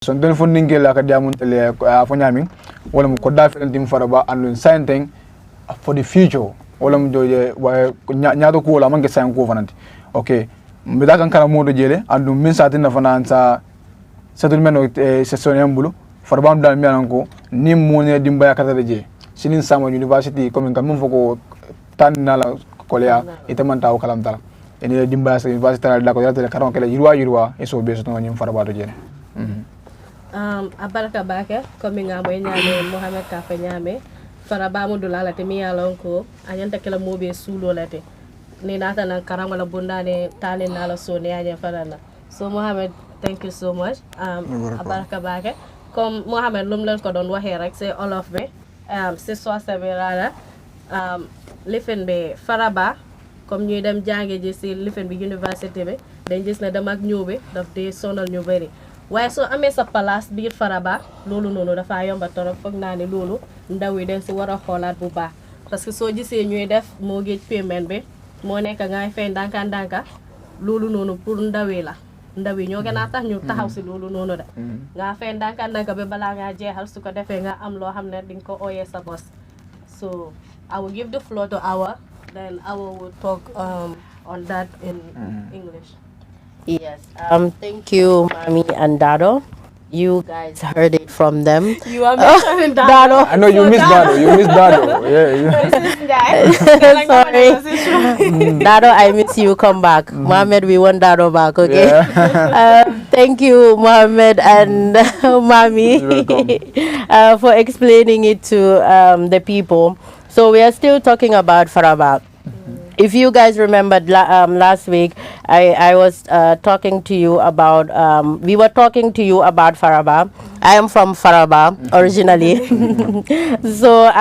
so den funding ke la ka diamun tele fo nyami wala mo ko da fen tim faraba and sign thing for the future wala mo joje wa nyaado ko la man ke sign ko fananti okay mbida kan kala modo jele andu min satin na fanansa settlement session yambulu faraba dal mi anko ni mo ne dimba kata je sinin sama university comme ngam foko tan nala kolya itamanta o kalam tala ene dimba sa university la ko yata karon kala yirwa eso be so ngam faraba do jele abaraka bake comme ngamo nyame Mohamed Kafa nyame faraba mo dulala te mi yalonko anyanta kala mobe sulo late ni nata nan karam wala bundane tani nala so ne anya farana so Mohamed thank you so much abaraka bake comme Mohamed lum len ko don waxe rek c'est olof be c'est so severala lifen be faraba comme ñuy dem jangé ji ci lifen bi université be dañ gis na dem ak ñobe daf de sonal ñu bari waaye soo amee sa place biir faraba loolu noonu dafa yomba torop foog naa ne loolu ndaw yi dañ si war a xoolaat bu baax parce que soo gisee ñuy def mortgage payment bi moo nekk ngay fay ndànka loolu noonu pour ndaw yi la ndaw yi ñoo gën a tax ñu taxaw si loolu noonu de nga fay ndànka ba balaa ngaa jeexal su ko defee nga am loo xam ne di nga ko ooyee sa boss so I will give the floor to Awa then Awa will talk on that in English. Yes. Thank you, Mami and Dado. You guys heard it from them. You are mentioning Dado. I know you miss Dado. You miss Dado. Yeah. Sorry. Dado, I miss you. Come back. Mohammed, we want Dado back, okay? Yeah. Thank you, Mohammed and Mami, for explaining it to the people. So we are still talking about Faraba. If you guys remembered last week, I was talking to you about, we were talking to you about Faraba. I am from Faraba originally. So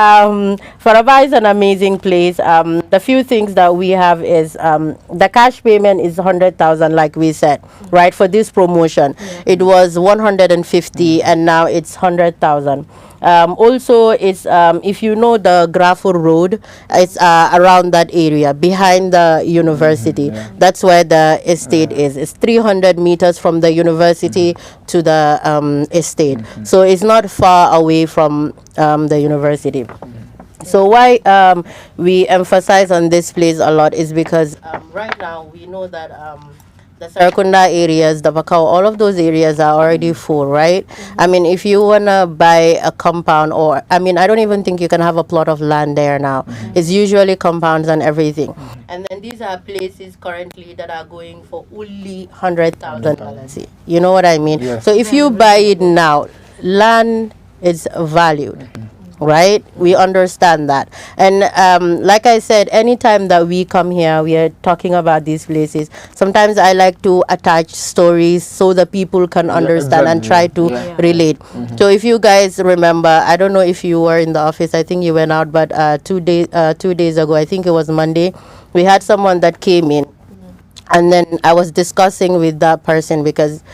Faraba is an amazing place. The few things that we have is the cash payment is 100,000 like we said, right? For this promotion, it was 150 and now it's 100,000. Also, it's if you know the Grafur Road, it's around that area behind the university. That's where the estate is. It's 300 meters from the university to the estate. So it's not far away from the university. So why we emphasize on this place a lot is because right now we know that the Sarakunda areas, the Bakau, all of those areas are already full, right? I mean, if you want to buy a compound or, I mean, I don't even think you can have a plot of land there now. It's usually compounds and everything. And then these are places currently that are going for only $100,000. You know what I mean? Yes. So if you buy it now, land is valued. Right? We understand that. And like I said, anytime that we come here, we are talking about these places. Sometimes I like to attach stories so that people can understand and try to relate. So if you guys remember, I don't know if you were in the office, I think you went out, but 2 days ago, I think it was Monday, we had someone that came in. And then I was discussing with that person because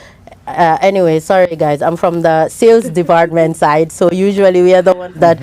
anyway, sorry guys, I'm from the sales department side, so usually we are the ones that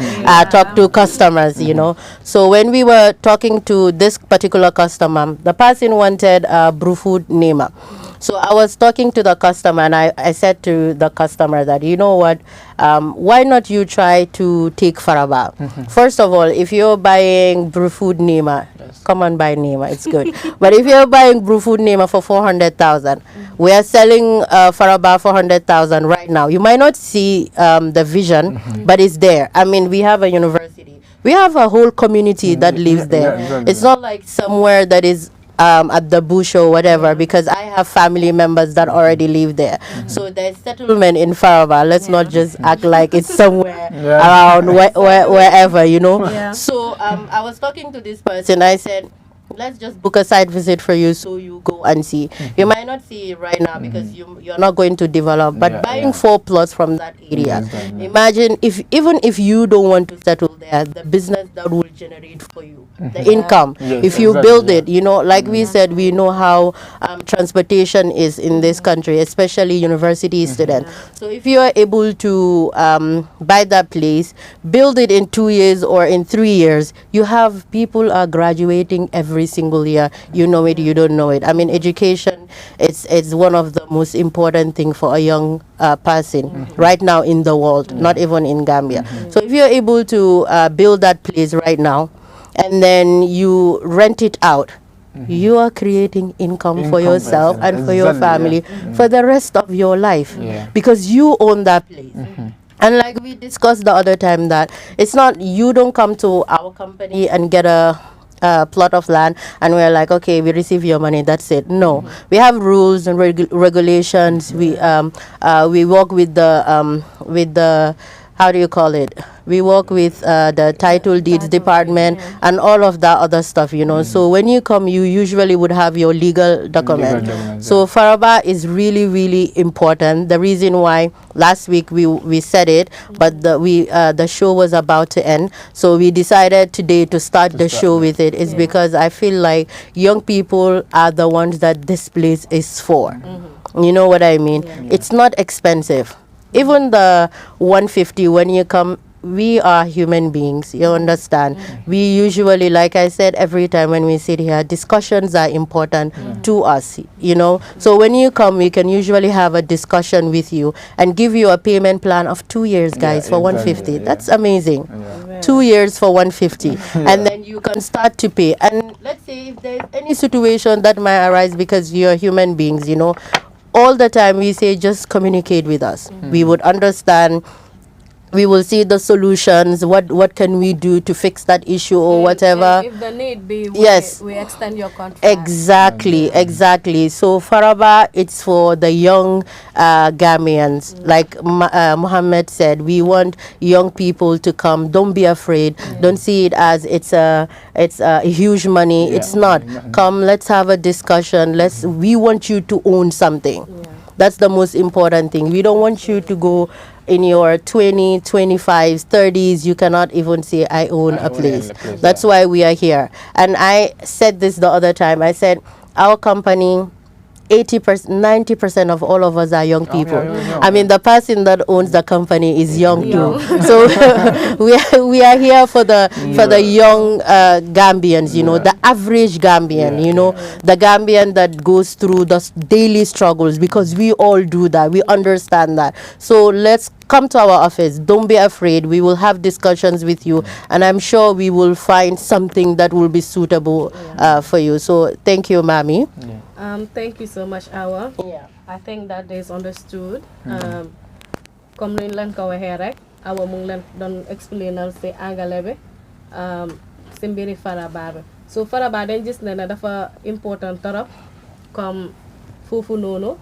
talk to customers, you know. So when we were talking to this particular customer, the person wanted brew food Nema. So I was talking to the customer and I said to the customer that, you know what, why not you try to take Faraba? First of all, if you're buying brew food Nema, come and buy Nema, it's good. But if you're buying brew food Nema for 400,000, we are selling Faraba for 100,000 right now. You might not see the vision, but it's there. I mean, we have a university. We have a whole community that lives there. It's not like somewhere that is at the bush or whatever, because I have family members that already live there. So there's settlement in Faraba. Let's not just act like it's somewhere around wherever, you know. So I was talking to this person. I said, let's just book a site visit for you so you go and see. You might not see it right now because you're not going to develop, but buying 4 plots from that area, imagine even if you don't want to settle there, the business that will generate for you, the income, if you build it, you know, like we said, we know how transportation is in this country, especially university students. So if you are able to buy that place, build it in 2 years or in 3 years, you have people are graduating every single year. You know it, you don't know it. I mean, education it's one of the most important thing for a young person right now in the world, not even in Gambia. So if you're able to build that place right now, and then you rent it out, you are creating income for yourself and for your family for the rest of your life, because you own that place. And like we discussed the other time, that it's not, you don't come to our company and get a plot of land and we're like, okay, we receive your money, that's it. No, we have rules and regulations. We work with the how do you call it? We work with the title deeds department and all of that other stuff, you know. So when you come, you usually would have your legal document. So Faraba is really, really important. The reason why last week we said it, but the show was about to end, so we decided today to start the show with it, is because I feel like young people are the ones that this place is for. You know what I mean? It's not expensive. Even the 150, when you come, we are human beings, you understand. We usually, like I said, every time when we sit here, discussions are important to us, you know. So when you come, we can usually have a discussion with you and give you a payment plan of 2 years, guys, for 150. That's amazing. 2 years for 150. And then you can start to pay. And let's say if there's any situation that might arise, because you're human beings, you know, all the time we say just communicate with us. We would understand. We will see the solutions. What can we do to fix that issue or whatever? If the need be, we extend your contract. Exactly. So Faraba, it's for the young Gambians. Like Mohammed said, we want young people to come. Don't be afraid. Don't see it as it's a huge money. It's not. Come, let's have a discussion. We want you to own something. That's the most important thing. We don't want you to go in your 20s, 25s, 30s, you cannot even say, I own a place. That's why we are here. And I said this the other time. I said, our company, 80%, 90% of all of us are young people. I mean, the person that owns the company is young too. So we are here for the young Gambians, you know, the average Gambian, you know, the Gambian that goes through the daily struggles, because we all do that. We understand that. So let's come to our office. Don't be afraid. We will have discussions with you, and I'm sure we will find something that will be suitable for you. So thank you, Mami. Thank you so much, Awa. I think that is understood. Comme ni leen ko waxee rek, Awa mu ngi leen doon explainal si angale bi si mbiri Faraba bi. So Faraba dañ gis ne dafa important torop, comme foofu noonu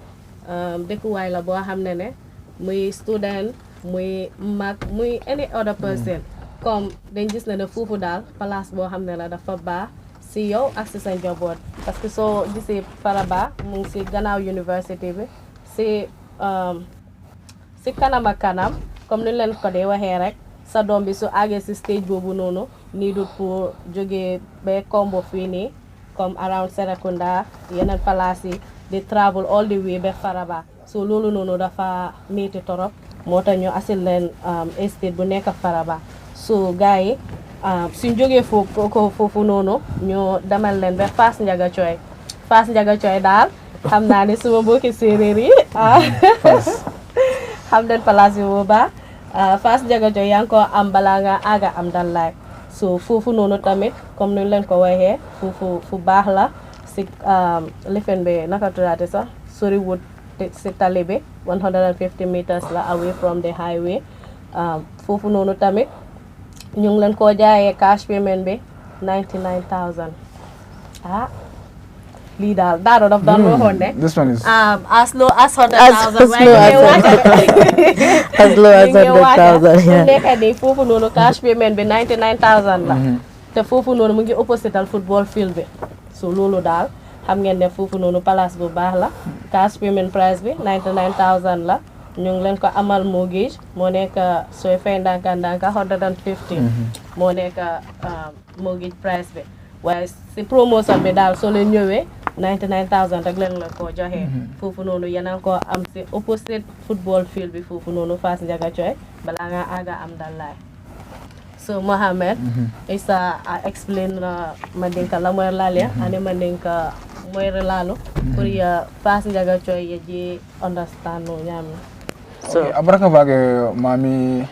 dëkkuwaay la boo xam ne muy student, muy mag, muy any other person. Comme dañ gis ne foofu daal place boo xam ne la dafa baax si yow ak si sa njaboot, parce que soo gisee Faraba mu ngi si gannaaw université bi, si kanam ak kanam, comme ni leen ko dee waxee rek, sa doom bi su àggee si stage boobu noonu nii du pour jógee ba Kombo fii nii, comme around Serekunda yeneen place yi, di travel all the way ba Faraba. So loolu noonu dafa métti torop, moo tax ñu asil leen estate bu nekk Faraba. So gars yi suñ jógee foofu noonu ñu demal leen ba Fass Njaga Coy. Fass Njaga Coy daal xam naa ne suma mbokki séeréer yi xam den place bi bu baax. Fass Njaga Coy yaa ngi ko am balaa nga àgga am dal laay. So foofu noonu tamit comme ni leen ko waxee foofu fu baax la si lifen bi naka tuddaate sax sori wut si tali bi 150 meters la away from the highway. Foofu noonu tamit ñu ngi leen koo jaayee cash payment bi 99,000. lii daal daado daf daan waxoon ne This one is as low as 100,000. As low as 100,000. Su nekk nii foofu noonu cash payment bi 99,000 la. Te foofu noonu mu ngi opposite al football field bi. So loolu daal xam ngeen ne foofu noonu place bu baax la. Cash payment price bi 99,000 la. ñu ngi leen ko amal mortgage moo nekk sooy fay ndànka 150 moo nekk mortgage price bi, waaye si promotion bi daal soo leen ñëwee 99,000 rek leen la ko joxe. Foofu noonu yéen a ko am si opposite football field bi foofu noonu Fass Njaga Coy balaa nga àgga am dal laay. So Mohammed isa explain mandinka la mooy lalia ane mandinka moy relalo pour ya pass jaga choy ye understand no nyami so abaraka bage mami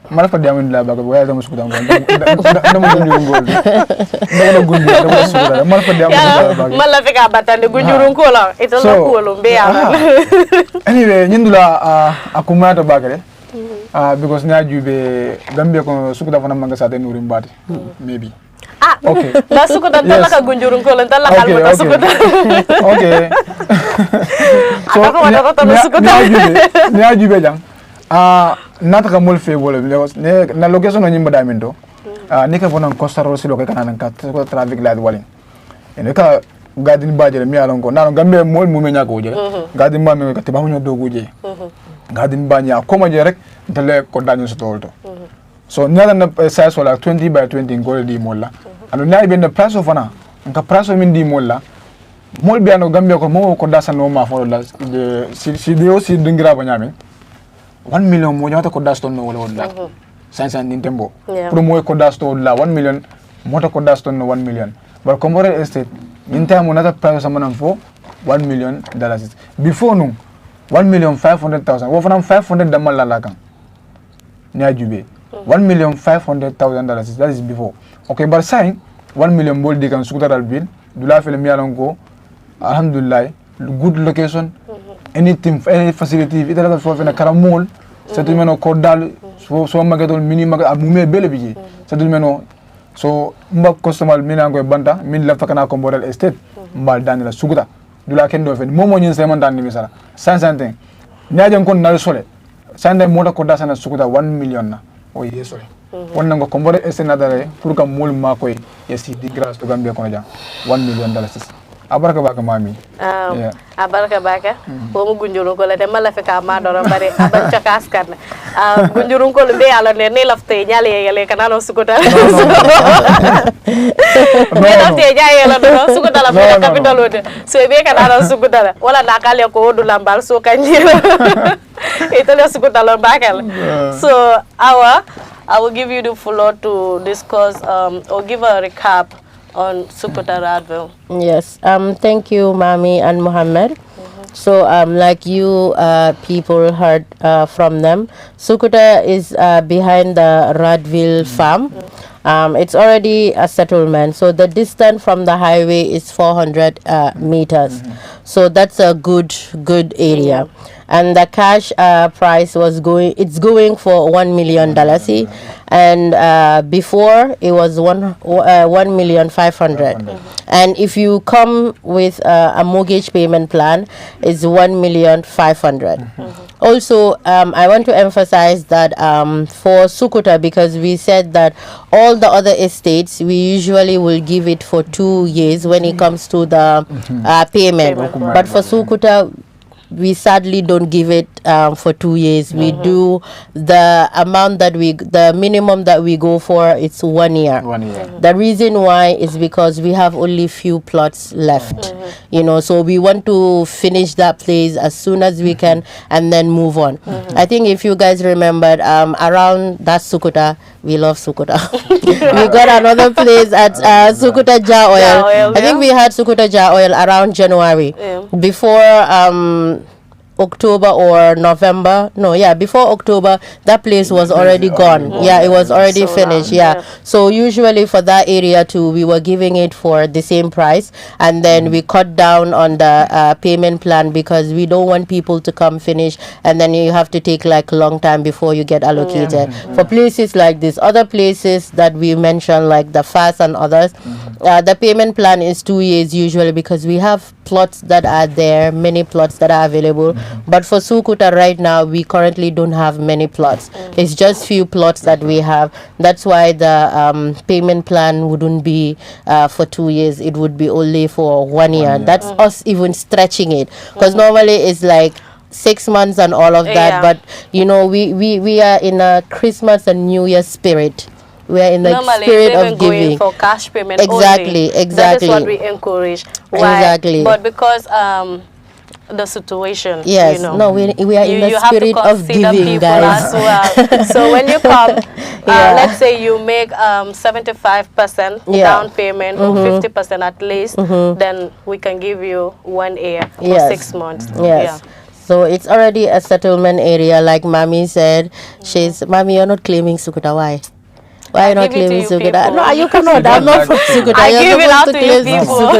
mala fa diamin la baga waya dama sukuta ngol dama gunjurun gol dama gunjurun dama sukuta mala fa diamin la baga mala fe ka batande gunjurun ko la ito la ko lo be ya anyway nyindula akumata bagale because na jube Gambia ko sukuta fana manga sa de nurim bati maybe okay la sukuta dalla ka gunjurun ko lan dalla kal mata sukuta okay so na jube jang nata ka mol fe bole ne na location no nyimba damindo ne ka bonan costa ro silo ka kanan ka traffic light walin ene ka gadin bajere mi alon ko nano Gambia mol mu me nyako je gadin ma me ka te ba hunyo dogu je gadin banya ko ma je rek dale ko dañu so tolto so nada na size wala 20 by 20 ngol di molla anu nay ben price of ana nka price min di molla mol bi ano Gambia ko mo ko dasa no ma fo la si de aussi dingira ba nyame 1 million mo nyata ko daston no wala wala 500 din tembo pour mo ko dasto la 1 million mota ko daston no 1 million bar ko more estate min ta mo nata price sama nan fo 1 million dollars before no 1,500,000 wo fanam 500 damal la kan nya jube 1,500,000 dollars that is before okay but say 1 million bol di kan sukutar bil dula fele mi alon ko alhamdulillah good location anything any facility ita la fo fena karamol settlement ko dal so magadol mini maga amume bele biji settlement so mba customer mina ko banta min la fakana ko model estate mbal danila sukuta dula ken do fen momo nyin seman tan ni misala santen nyaaje kon na sole sande moda ko dasana sukuta 1 million na o yeso wonna ko mbore estate na dare pour ka mol ma koy yesi di grâce to Gambia ko ja 1 million dollars abaraka baka mami abaraka baka bo mu gunjurun ko la de mala fe ka ma do bare aban chakas kan gunjurun ko be ala ne ne lafte nyale yele kanalo sukuta ne lafte jaye la do sukuta la fe capital wote so be kanalo sukuta wala nakale ko wodu lambal so kanjiro itale sukuta la bakal so I will give you the floor to discuss or give a recap on Sukuta Radville. Yes. Thank you, Mami and Mohammed. So, like you people heard from them, Sukuta is behind the Radville farm. It's already a settlement. So the distance from the highway is 400 meters. So that's a good area. And the cash price was going for $1 million, and before it was 1,500,000. And if you come with a mortgage payment plan, it's 1,500,000. Also, I want to emphasize that for Sukuta, because we said that all the other estates we usually will give it for 2 years when it comes to the payment. But for Sukuta, we sadly don't give it for 2 years. We do the amount that the minimum that we go for, it's 1 year. 1 year. The reason why is because we have only few plots left, so we want to finish that place as soon as we can and then move on. I think if you guys remembered, around that Sukuta, we love Sukuta. We got another place at Sukuta Jar Oil. I think we had Sukuta Jar Oil around January, before October or November. Before October, that place was already gone. It was already finished. So usually for that area too, we were giving it for the same price, and then we cut down on the payment plan because we don't want people to come finish and then you have to take like a long time before you get allocated. For places like this, other places that we mentioned like the FAS and others, the payment plan is 2 years usually because we have plots that are there, many plots that are available. But for Sukuta right now, we currently don't have many plots. It's just few plots that we have. That's why the payment plan wouldn't be for 2 years. It would be only for 1 year. That's us even stretching it, because normally it's like 6 months and all of that. But we are in a Christmas and New Year spirit. We are in the spirit of giving. Going for cash payment exactly. That is what we encourage. Why? Exactly. But because the situation. Yes, you know. no, we are in the spirit of giving, guys. As well. So when you come, let's say you make 75% down payment or 50% at least, then we can give you 1 year or 6 months. Yes. So it's already a settlement area, like Mommy said. Mommy, you're not claiming Sukuta. Why? Why not claiming Sukuta? No, you cannot. I'm not from Sukuta. I give it out to you people.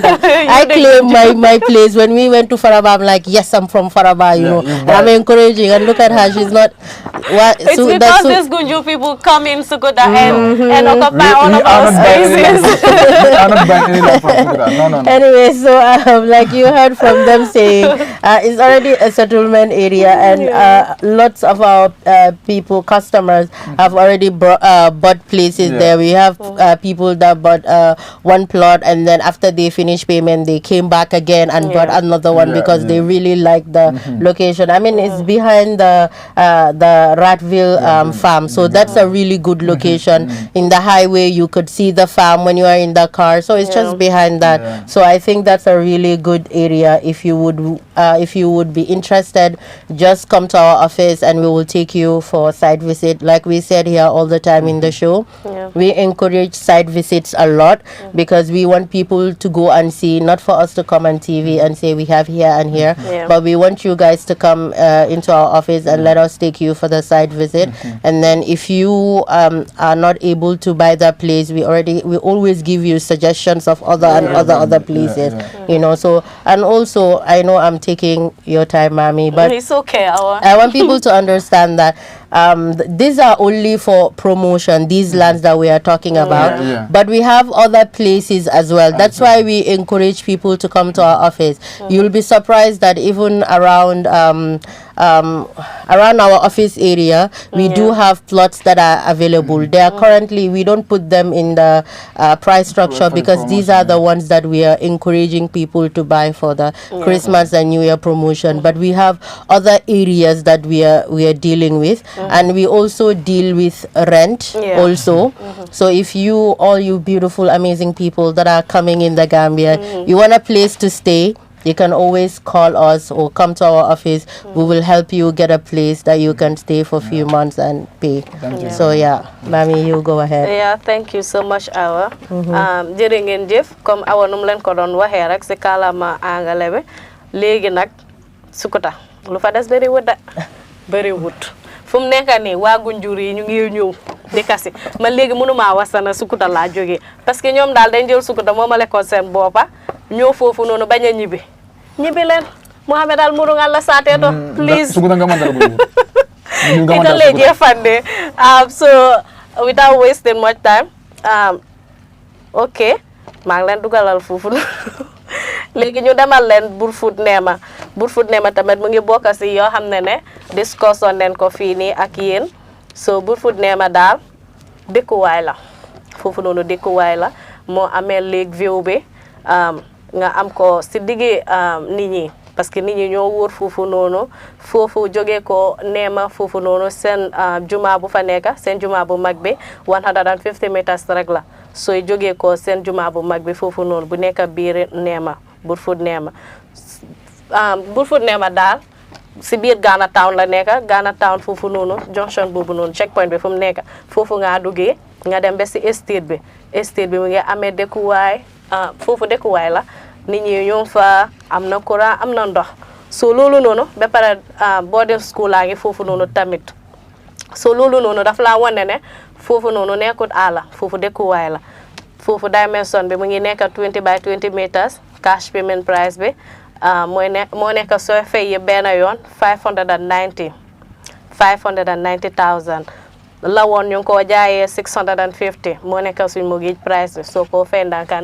I claim my place. When we went to Faraba, I'm like, yes, I'm from Faraba, you know. And I'm encouraging. And look at her, she's not. It's because these Gunju people come in Sukuta and occupy all of our spaces. I'm not buying anything from Sukuta. No. Anyway, so like you heard from them saying, it's already a settlement area, and lots of our customers have already bought places there. We have people that bought one plot, and then after they finished payment, they came back again and bought another one because they really like the location. I mean, it's behind the Ratville farm, so that's a really good location. In the highway, you could see the farm when you are in the car, so it's just behind that. So I think that's a really good area. If you would be interested, just come to our office and we will take you for a site visit. Like we said here all the time in the show, we encourage site visits a lot because we want people to go and see, not for us to come on TV and say we have here and here, but we want you guys to come into our office and let us take you for the site visit. And then if you are not able to buy that place, we always give you suggestions of other places, you know. So, and also I know I'm taking your time, Mommy, but it's okay. I want people to understand that these are only for promotion, these lands that we are talking about, but we have other places as well. That's why we encourage people to come to our office. You'll be surprised that even around our office area, we do have plots that are available. They are currently, we don't put them in the price structure because these are the ones that we are encouraging people to buy for the Christmas and New Year promotion. But we have other areas that we are dealing with, and we also deal with rent also. So if all you beautiful, amazing people that are coming in the Gambia, you want a place to stay, you can always call us or come to our office. We will help you get a place that you can stay for a few months and pay. So Mami, you go ahead. Thank you so much, Awa. Jërë ngeen jëf, comme Awa num leen ko doon waxee rek ci kàllaama angale bi, léegi nag Sukuta lu fa des bëriwut fu mu nekk nii waa Gunjur yi ñu ngi ñëw di kasi man léegi mënuma wasana Sukuta laa jógee parce que ñoom daal dañ jël Sukuta moo ma lekkoon seen boppa ñoo foofu noonu bañ a ñibbi leen Mohamed al muru nga la saateeto please Sukuta nga mandal bu ita leje fande so without wasting much time okay maa ngi leen dugalal foofu léegi ñu demal leen Burfoot Nema tamit mu ngi bokk ci yoo xam ne discussion nen ko fii nii ak yéen. So Burfoot Nema daal dëkkuwaay la foofu noonu dëkkuwaay la moo amee Lake View bi nga am ko ci diggi nit ñi parce que nit ñi ñoo wóor foofu noonu foofu jógee ko Nema foofu noonu seen juma bu fa nekk seen juma bu mag bi 150 meters rek la sooy jógee ko seen juma bu mag bi foofu noonu bu nekk biir Nema Burfoot Nema daal si biir Ghana Town la nekk Ghana Town foofu noonu junction boobu noonu checkpoint bi fu mu nekk foofu nga duggee nga dem ba si estate bi mu ngi amee dëkkuwaay foofu dëkkuwaay la nit ñi ñoo fa am na courant am na ndox so loolu noonu ba pare boarding school laa ngi foofu noonu tamit so loolu noonu daf laa wane ne foofu noonu nekkut àll foofu dëkkuwaay la foofu dimension bi mu ngi nekk 20 by 20 meters cash payment price bi moo nekk soo fay benn yoon 590,000 la woon ñu ngi ko jaayee 650 moo nekk suñ mortgage price bi soo ko fay ndànka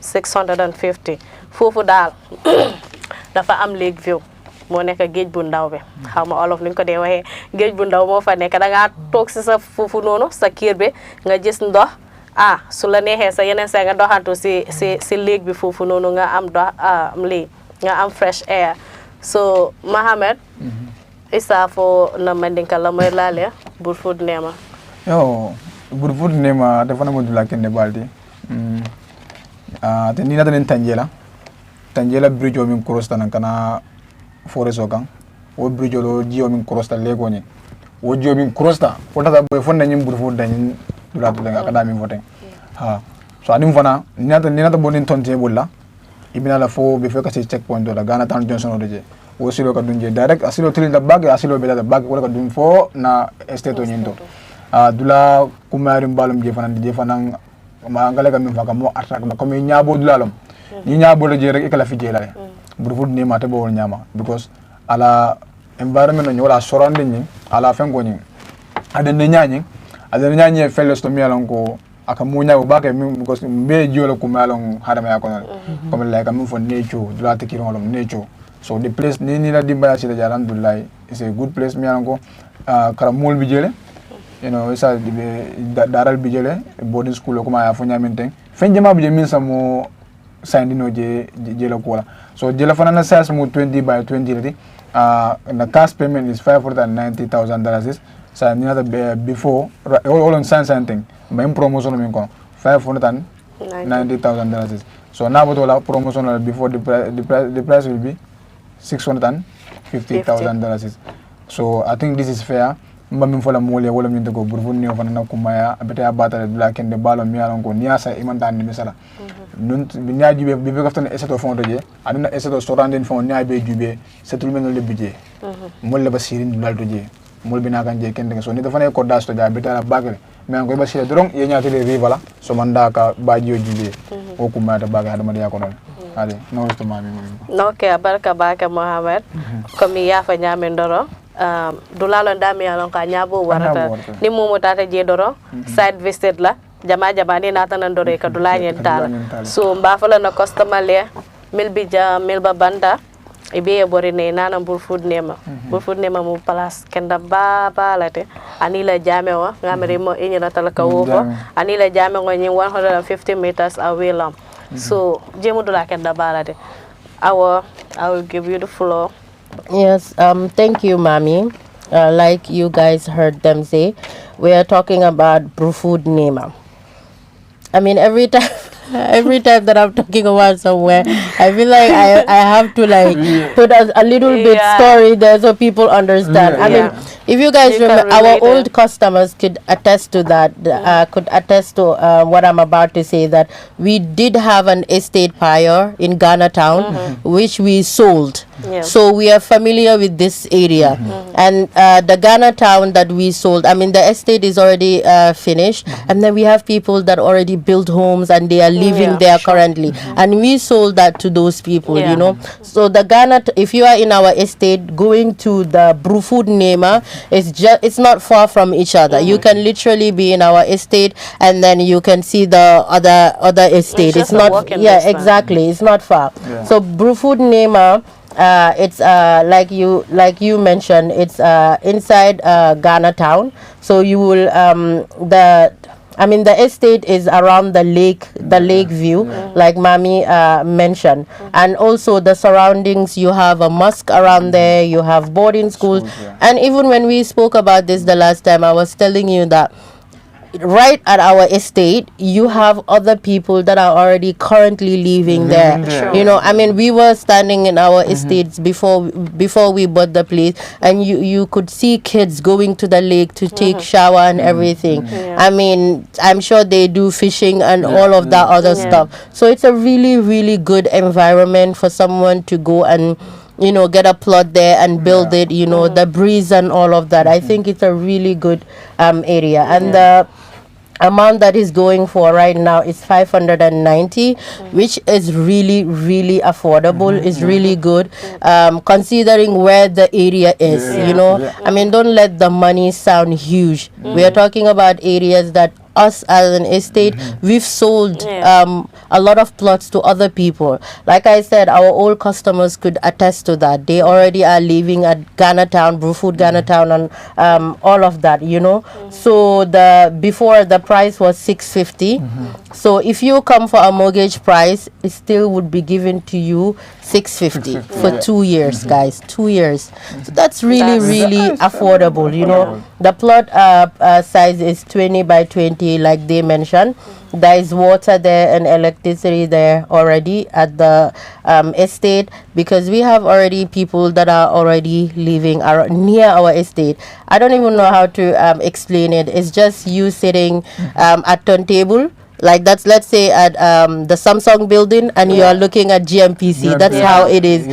650 foofu daal dafa am Lake View moo nekk géej bu ndaw bi xaw ma olof luñ ko dee waxee géej bu ndaw moo fa nekk da ngaa toog si sa foofu noonu sa kër bi nga gis ndox su la neexee sa yeneen sa nga doxantu si lake bi foofu noonu nga am nga am fresh air so Mohamed isa fo na mandinka la moy laale Burfoot Nema Burfoot Nema dafa na mo dula kende baldi te ni na tan Tanjela bridge o min cross tan kana forest okan o bridge lo jio min crosta lego ni o jio min crosta fota da boy fonda nyim bur fonda nyin dula to nga kada min foten ha so adim fana ninata bonin tonte bolla ibina la fo be feka ci checkpoint do la Ghana Town Johnson o deje o silo ka dunje direct asilo tilin da bag asilo be da bag wala ka dum fo na estate o nyindo dula kumari mbalum je fana ma ngale ka min faka mo atrak ba comme nyaabo dulalom ni nyaabo le je rek ikala fi je la bur fud ni ma te bo nyama because ala environment no wala surrounding ni ala fengo ni adene nyanyi felos to mi alon ko aka munya ba ke min because be jolo ko malon hadama ya kono comme like am fo necho dula te kiron lom necho so the place ni la dimba ci la alhamdulillah it's a good place mi alon ko kara mol bi jele you know isa daral bi jele boarding school ko ma ya fo nyamin fenjama bi je min samo sandino je la ko la so je la fana na size mo 20 by 20 lati the cash payment is $590,000 so before all on something my promotion min ko $590,000 so now but all promotion before the price will be $650,000 so I think this is fair mbam fola mole wala min ko burfun ne fana kumaya abeta batale black and the ballon mi alon ko niasa imanta ni misala nun nyaaji be kaftan eseto fon doje aduna eseto soranden fon nyaabe jube setul men le budget molle basirin dal doje mol bina kan je kende so ni dafa ne ko dasto ja beta bagale mais ko basire dorong ye nyaati le rivala so manda ka bajiyo jube o kumata baga adama ya ko non ade no to mami no ke barka baka Mohamed komi ya fa nyame ndoro dulalo ndami alon ka nyabo warata ni momo tata je doro side visit la jama ni nata nan dore ka dulanye tal so mbafala na customer le milba banda ibe bore ne nana bur food nema mu place kenda baba late anila jame wa ngamere mo inyana talaka wofo anila jame ngo nyi 150 meters away lam so jemu dula kenda balate I will give you the floor. Yes, thank you, Mami. Like you guys heard them say, we are talking about Brufud Nema. I mean, every time that I'm talking about somewhere, I feel like I have to like put a little bit story there so people understand. I mean, if you guys remember, our old customers could attest to that, could attest to what I'm about to say, that we did have an estate prior in Ghana Town, which we sold. Yeah. So we are familiar with this area. And the Ghana Town that we sold, I mean, the estate is already finished. And then we have people that already built homes and they are living there currently. And we sold that to those people, you know. So the Ghana, if you are in our estate, going to the Brufud Nema, it's not far from each other. You can literally be in our estate and then you can see the other estate. It's not, exactly. It's not far. So Brufud Nema, it's like you mentioned, it's inside Ghana Town. So you will the estate is around the lake view, like Mami mentioned. And also the surroundings, you have a mosque around there, you have boarding schools. And even when we spoke about this the last time, I was telling you that right at our estate, you have other people that are already currently living there. You know, I mean, we were standing in our estates before we bought the place, and you could see kids going to the lake to take shower and everything. I mean, I'm sure they do fishing and all of that other stuff. So it's a really, really good environment for someone to go and, you know, get a plot there and build it, you know, the breeze and all of that. I think it's a really good area. And the amount that is going for right now is 590, which is really, really affordable. It's really good, considering where the area is, you know. I mean, don't let the money sound huge. We are talking about areas that us as an estate, we've sold a lot of plots to other people. Like I said, our old customers could attest to that. They already are living at Ghana Town, Brufud Ghana Town, and all of that, you know. So before the price was $650. So if you come for a mortgage price, it still would be given to you 650 for 2 years, guys. 2 years. So that's really affordable. You know, the plot size is 20 by 20, like they mentioned. There is water there and electricity there already at the estate, because we have already people that are already living near our estate. I don't even know how to explain it. It's just you sitting at turntable. Like that's, let's say, at the Samsung building, and you are looking at GMPC. That's how it is.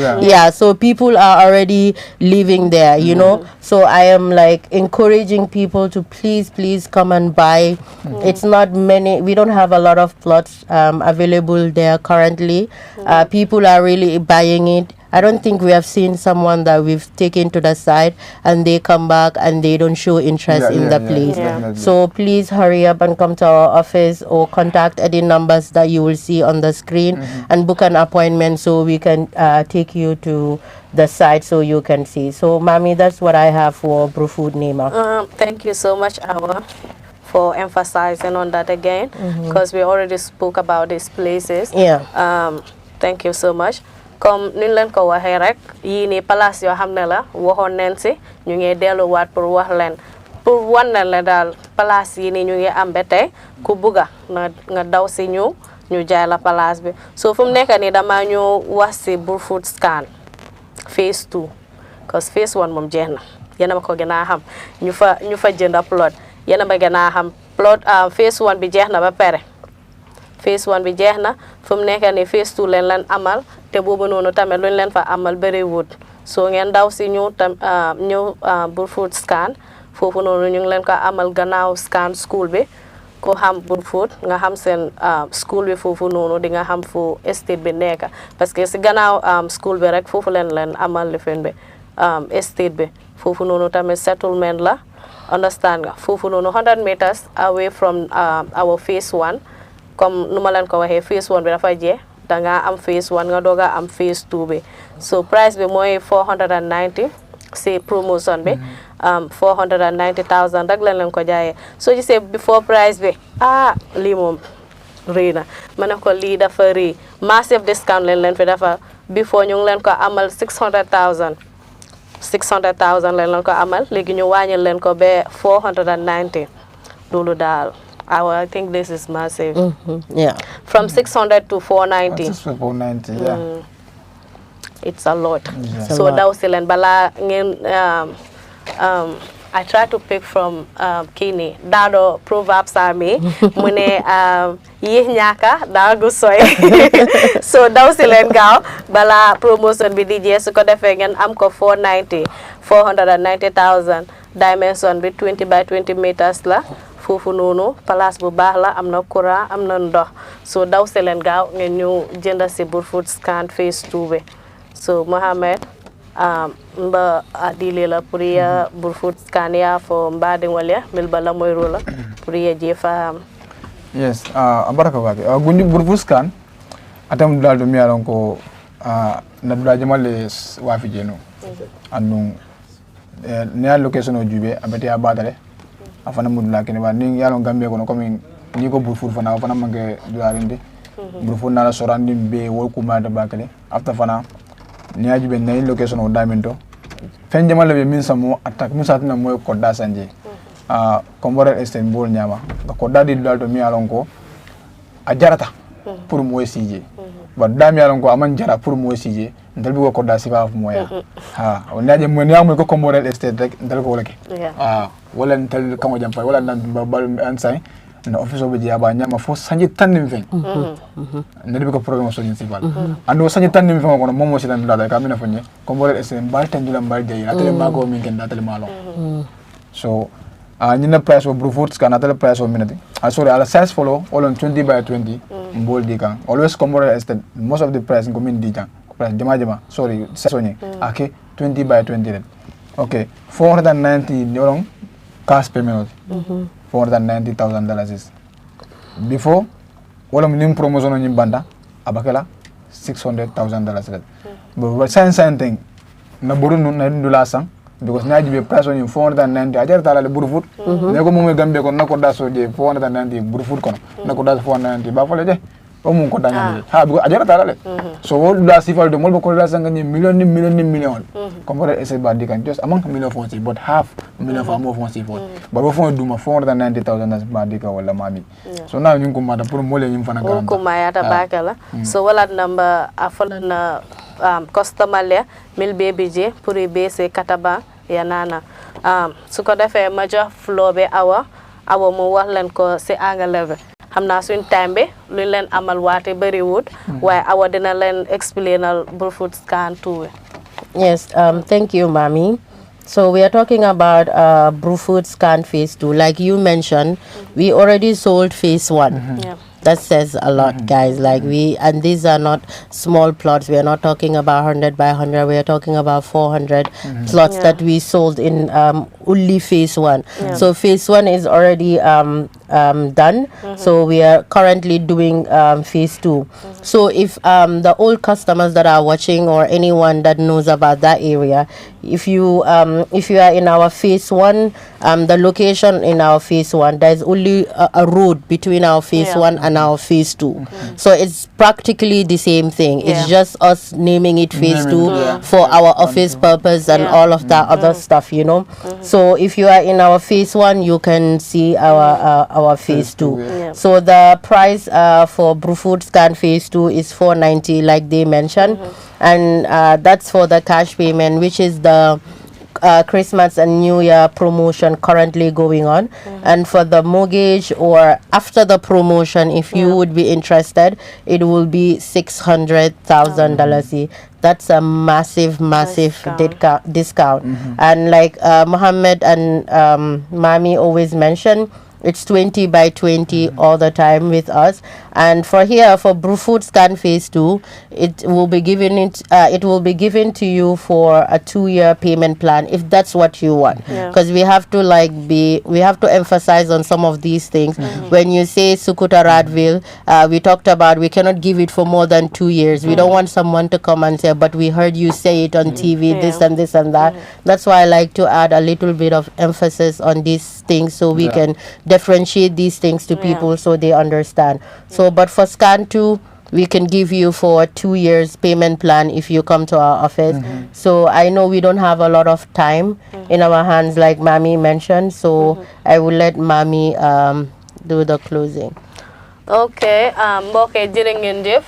So people are already living there, you know. So I am like encouraging people to please come and buy. It's not many. We don't have a lot of plots available there currently. People are really buying it. I don't think we have seen someone that we've taken to the side and they come back and they don't show interest in the place. So please hurry up and come to our office or contact any numbers that you will see on the screen and book an appointment so we can take you to the site so you can see. So, Mami, that's what I have for Brufood Nema. Thank you so much, Awa, for emphasizing on that again, because we already spoke about these places. Thank you so much. Comme ni leen ko waxee rek yii nii place yoo xam ne la waxoon neen si ñu ngi delluwaat pour wax leen pour wan leen la daal place yii nii ñu ngi am ba tey ku bugga nga daw si ñu jaay la place bi so fu mu nekk nii dama ñu wax si Brufut scan phase 2 cause phase 1 moom jeex na yéen a ma ko gën a xam ñu fa jënd plot yéen a ma gën a xam plot phase 1 bi jeex na ba pare phase 1 bi jeex na fu mu nekk nii phase 2 leen amal te boobu noonu tamit luñ leen fa amal bëriwul soo ngeen daw si ñëw Brufut scan foofu noonu ñu ngi leen ko amal gannaaw scan school bi ko xam Brufut nga xam seen school bi foofu noonu di nga xam fu estate bi nekk parce que si gannaaw school bi rek foofu leen amal lifin bi estate bi foofu noonu tamit settlement la understand nga foofu noonu 100 meters away from our phase 1 comme nu ma leen ko waxee phase 1 bi dafa jeex danga am phase 1 nga doga am phase 2 bi so price bi mooy 490 si promotion bi 490,000 rek leen ko jaayee soo gisee before price bi lii moom rëy na ma ne ko lii dafa rëy massive discount leen fi dafa before ñu ngi leen ko amal 600,000 leen ko amal léegi ñu wàññil leen ko ba 490 loolu daal I think this is massive. From 600 to 490. That's 490, It's a lot. So that was Silen Bala. I try to pick from Kini. Dado proverbs are me. Mune yih nyaka dago soy. So that was Silen Gao. Bala promotion bi DJ so ko defengen am ko 490,000 dimension bi 20 by 20 meters la. Foofu noonu place bu baax la am na courant am na ndox so daw se leen gaaw ngeen ñu jënd si Brufut scan phase 2 bi so Mohamed mba adile la pour ya Brufut scan ya fo mbade ngolya mil bala moy rola pour ya jefa yes abaraka wake gundi Brufut scan atam dal do mi alon ko na dula jamale wafi jeno anu ne location o jube abati abadale afana mudula kene ba ni yalo Gambia ko comme ni ko Brufut fana fana manke duarinde Brufut na la sorandi be wol kuma da bakale after fana ni ajibe na location o damento fen jamale be min samo attack musa tana moy ko da sanje kombore Istanbul nyama ko dadi dal to mi yalon ko a jarata pour moy sije ba dami yalon ko aman jara pour moy sije ndal bi ko da sifa moya on naaje mo ni amul ko kombore estate rek ndal ko wolake wala ntel kango jam fay wala nan bal ansay no office obe jiaba nyama fo sanji tannim fen ndal bi ko programme so principal ando sanji tannim fen ko no momo si tan dada ka mina fonye kombore estate bal tandula bal jey atele mago min ken datele malo so ñina price of Brufut scan atele price of minute sorry ala size follow all on 20 by 20 mbol di kan always kombore estate most of the price ko min di jang price jama sorry sesoni ake 20 by 20 okay 490 ñolong cash payment $490,000 is before wala min promotion ni banda abakala $600,000 but same thing na boru na ndula sang because na jibe price on 490 ajar tala le Brufut ne ko mom Gambia ko nako da so je 490 Brufut kono nako da 490 ba fole je o mun ko dañal ha bi ajara tala le so wo da sifal de mol ko da sanga ni million compare ese ba dikan just among million fonsi but half million for more fonsi for but wo fon duma 490,000 as ba dika wala mami so now ñu ko mata pour mole ñu fana garanta ko mayata bakala so wala number afala na customer le mil baby je pour bese kataba ya nana su ko defee ma jox flow be awa mu wax leen ko si anglais xam naa suñ time bi luñ leen amal waate bëri wut waaye awa dina leen explainal Brufut scan too. Yes, thank you, Mami. So we are talking about Brufut scan phase 2. Like you mentioned, we already sold phase 1. Yeah. That says a lot, guys. Like and these are not small plots. We are not talking about 100 by 100. We are talking about 400 plots that we sold in only phase 1. So phase 1 is already done. So we are currently doing phase 2. So if the old customers that are watching or anyone that knows about that area, if you are in our phase 1, the location in our phase 1, there is only a road between our phase 1 and our phase 2. So it's practically the same thing. It's just us naming it phase 2 for our office purpose and all of that other stuff, you know. So if you are in our phase 1, you can see our phase 2. So the price for Brufut scan phase 2 is $490, like they mentioned, and that's for the cash payment, which is the Christmas and New Year promotion currently going on. And for the mortgage or after the promotion, if you would be interested, it will be $600,000. That's a massive discount. And like Mohammed and Mami always mention, it's 20 by 20 all the time with us. And for Brufut scan phase 2, it will be given to you for a 2-year payment plan if that's what you want. Because we have to emphasize on some of these things. When you say Sukuta Radville, we talked about we cannot give it for more than 2 years. We don't want someone to come and say, but we heard you say it on TV, this and this and that. That's why I like to add a little bit of emphasis on these things so we can differentiate these things to people so they understand. So, but for scan 2, we can give you for 2 years payment plan if you come to our office. So I know we don't have a lot of time in our hands, like Mami mentioned. So I will let Mami do the closing. Okay, mbokk jërë ngeen jëf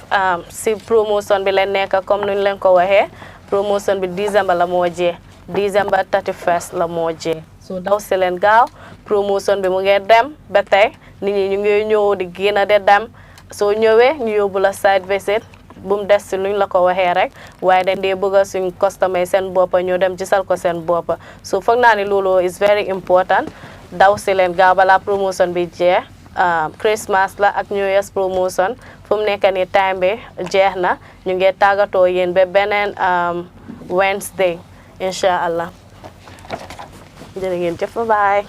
si promotion bi leen nekk comme nuñ leen ko waxee promotion bi December la moo jee December 31st la moo jee so daw si leen gaaw promotion bi mu ngi dem ba tey nit ñi ñu ngi ñëw di génn de dem soo ñëwee ñu yóbbu la site visit bu mu des si luñ la ko waxee rek waaye dañ dee bëgg suñ customer seen boppa ñu dem gisal ko seen boppa so foog naa ni loolu is very important daw si leen gaaw balaa promotion bi jeex Christmas la ak New Year's promotion fu mu nekk ni time bi jeex na ñu ngi tàggatoo yéen ba beneen Wednesday insha Allah jërë ngeen jëf bye.